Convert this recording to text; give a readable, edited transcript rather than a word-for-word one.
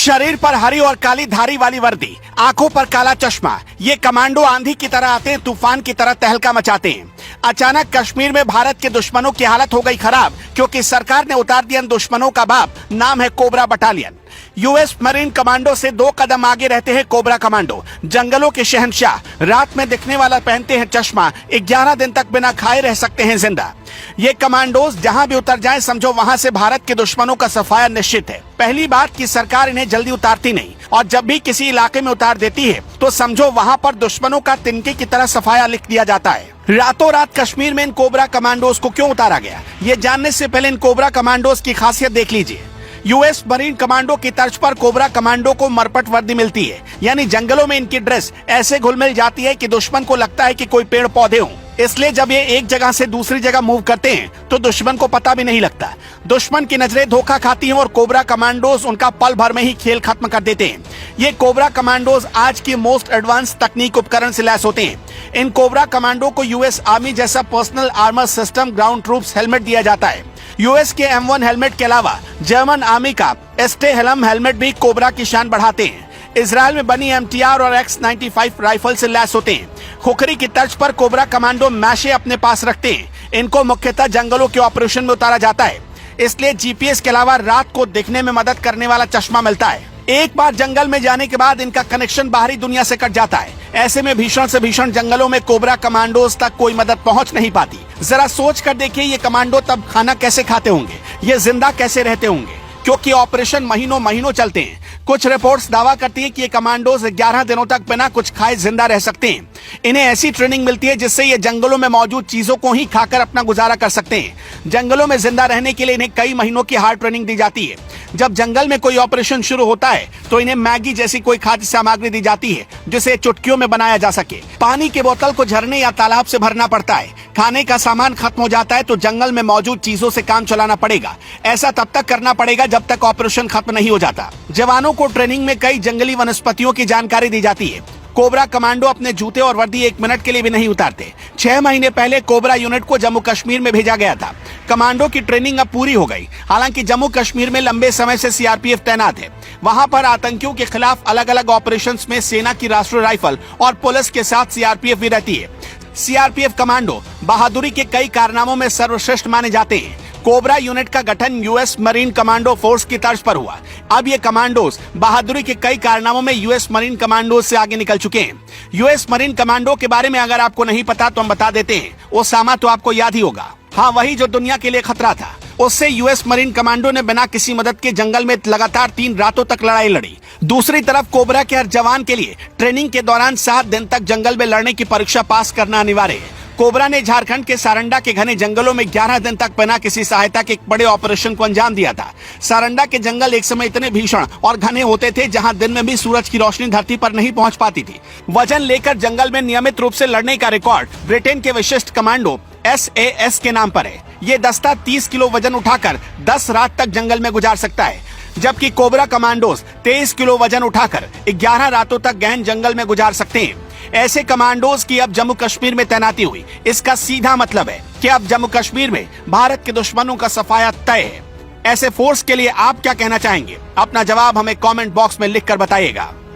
शरीर पर हरी और काली धारी वाली वर्दी, आंखों पर काला चश्मा, ये कमांडो आंधी की तरह आते हैं, तूफान की तरह तहलका मचाते हैं। अचानक कश्मीर में भारत के दुश्मनों की हालत हो गई खराब, क्योंकि सरकार ने उतार दिया दुश्मनों का बाप, नाम है cobra battalion. US marine commando से 2 कदम आगे रहते हैं कोबरा कमांडो, जंगलों के शहंशाह, रात में दिखने वाला पहनते हैं चश्मा, 11 दिन तक बिना खाए रह सकते हैं जिंदा। ये कमांडोज जहां भी उतर जाएं, समझो वहां से भारत के दुश्मनों का सफाया निश्चित है। पहली बात कि सरकार इन्हें जल्दी उतारती नहीं, और जब भी किसी इलाके में उतार देती है तो समझो वहां पर दुश्मनों का तिनके की तरह सफाया लिख दिया जाता है। रातों रात कश्मीर में इन कोबरा कमांडोज को क्यों उतारा गया, ये जानने से पहले इन कोबरा कमांडोज की खासियत देख लीजिए। यूएस मरीन कमांडो की तर्ज पर कोबरा कमांडो को मरपट वर्दी मिलती है, यानी जंगलों में इनकी ड्रेस ऐसे घुल मिल जाती है कि दुश्मन को लगता है कि कोई पेड़ पौधे हों। इसलिए जब ये एक जगह से दूसरी जगह मूव करते हैं तो दुश्मन को पता भी नहीं लगता। दुश्मन की नजरें धोखा खाती हैं और कोबरा कमांडोज उनका पल भर में ही खेल खत्म कर देते हैं। ये कोबरा कमांडोज आज की मोस्ट एडवांस तकनीक उपकरण से लैस होते हैं। इन कोबरा कमांडो को यूएस आर्मी जैसा personal armour system ground troops helmet दिया जाता है। यूएस के M1 हेलमेट के अलावा जर्मन आर्मी का एस्टे हेलम हेलमेट भी कोबरा की शान बढ़ाते हैं। इजराइल में बनी MTR और X95 राइफल से लैस होते हैं। खुखरी की तर्ज पर कोबरा कमांडो मैशे अपने पास रखते हैं। इनको मुख्यतः जंगलों के ऑपरेशन में उतारा जाता है, इसलिए GPS के अलावा रात को दिखने में मदद करने वाला चश्मा मिलता है। एक बार जंगल में जाने के बाद इनका कनेक्शन बाहरी दुनिया से कट जाता है। ऐसे में भीषण से भीषण जंगलों में कोबरा कमांडोज तक कोई मदद पहुंच नहीं पाती। जरा सोच कर देखिए, ये कमांडो तब खाना कैसे खाते होंगे, ये जिंदा कैसे रहते होंगे, क्योंकि ऑपरेशन महीनों महीनों चलते हैं। कुछ रिपोर्ट्स दावा करती है कि ये कमांडोज 11 दिनों तक बिना कुछ खाए जिंदा रह सकते हैं। इन्हें ऐसी ट्रेनिंग मिलती है जिससे ये जंगलों में मौजूद चीजों को ही खाकर अपना गुजारा कर सकते हैं। जंगलों में जिंदा रहने के लिए इन्हें कई महीनों की हार्ड ट्रेनिंग दी जाती है। जब जंगल में कोई ऑपरेशन शुरू होता है तो इन्हें मैगी जैसी कोई खाद्य सामग्री दी जाती है जिसे चुटकियों में बनाया जा सके। पानी के बोतल को झरने या तालाब से भरना पड़ता है। खाने का सामान खत्म हो जाता है तो जंगल में मौजूद चीजों से काम चलाना पड़ेगा। ऐसा तब तक करना पड़ेगा जब तक ऑपरेशन खत्म नहीं हो जाता। जवानों को ट्रेनिंग में कई जंगली वनस्पतियों की जानकारी दी जाती है। कोबरा कमांडो अपने जूते और वर्दी 1 मिनट के लिए भी नहीं उतारते। 6 महीने पहले कोबरा यूनिट को जम्मू कश्मीर में भेजा गया था। कमांडो की ट्रेनिंग अब पूरी हो गई। हालांकि जम्मू कश्मीर में लंबे समय से CRPF तैनात है। वहां पर आतंकियों के खिलाफ अलग अलग ऑपरेशंस में सेना की राष्ट्रीय राइफल और पुलिस के साथ CRPF भी रहती है। CRPF कमांडो बहादुरी के कई कारनामों में सर्वश्रेष्ठ माने जाते हैं। कोबरा यूनिट का गठन यूएस मरीन कमांडो फोर्स की तर्ज पर हुआ। अब ये कमांडोज बहादुरी के कई कारनामों में यूएस मरीन कमांडोज से आगे निकल चुके हैं। यूएस मरीन कमांडो के बारे में अगर आपको नहीं पता तो हम बता देते हैं। ओसामा तो आपको याद ही होगा, हाँ, वही जो दुनिया के लिए खतरा था। उससे यूएस मरीन कमांडो ने बिना किसी मदद के जंगल में लगातार 3 रातों तक लड़ाई लड़ी। दूसरी तरफ कोबरा के हर जवान के लिए ट्रेनिंग के दौरान 7 दिन तक जंगल में लड़ने की परीक्षा पास करना अनिवार्य है। कोबरा ने झारखंड के सारंडा के घने जंगलों में 11 दिन तक बिना किसी सहायता के एक बड़े ऑपरेशन को अंजाम दिया था। सारंडा के जंगल एक समय इतने भीषण और घने होते थे जहां दिन में भी सूरज की रोशनी धरती पर नहीं पहुंच पाती थी। वजन लेकर जंगल में नियमित रूप से लड़ने का रिकॉर्ड ब्रिटेन के विशिष्ट कमांडो SAS के नाम पर है। ये दस्ता 30 किलो वजन उठाकर 10 रात तक जंगल में गुजार सकता है, जबकि कोबरा कमांडोज 23 किलो वजन उठाकर 11 रातों तक गहन जंगल में गुजार सकते हैं। ऐसे कमांडोज की अब जम्मू कश्मीर में तैनाती हुई। इसका सीधा मतलब है कि अब जम्मू कश्मीर में भारत के दुश्मनों का सफाया तय है। ऐसे फोर्स के लिए आप क्या कहना चाहेंगे? अपना जवाब हमें कमेंट बॉक्स में लिखकर बताइएगा।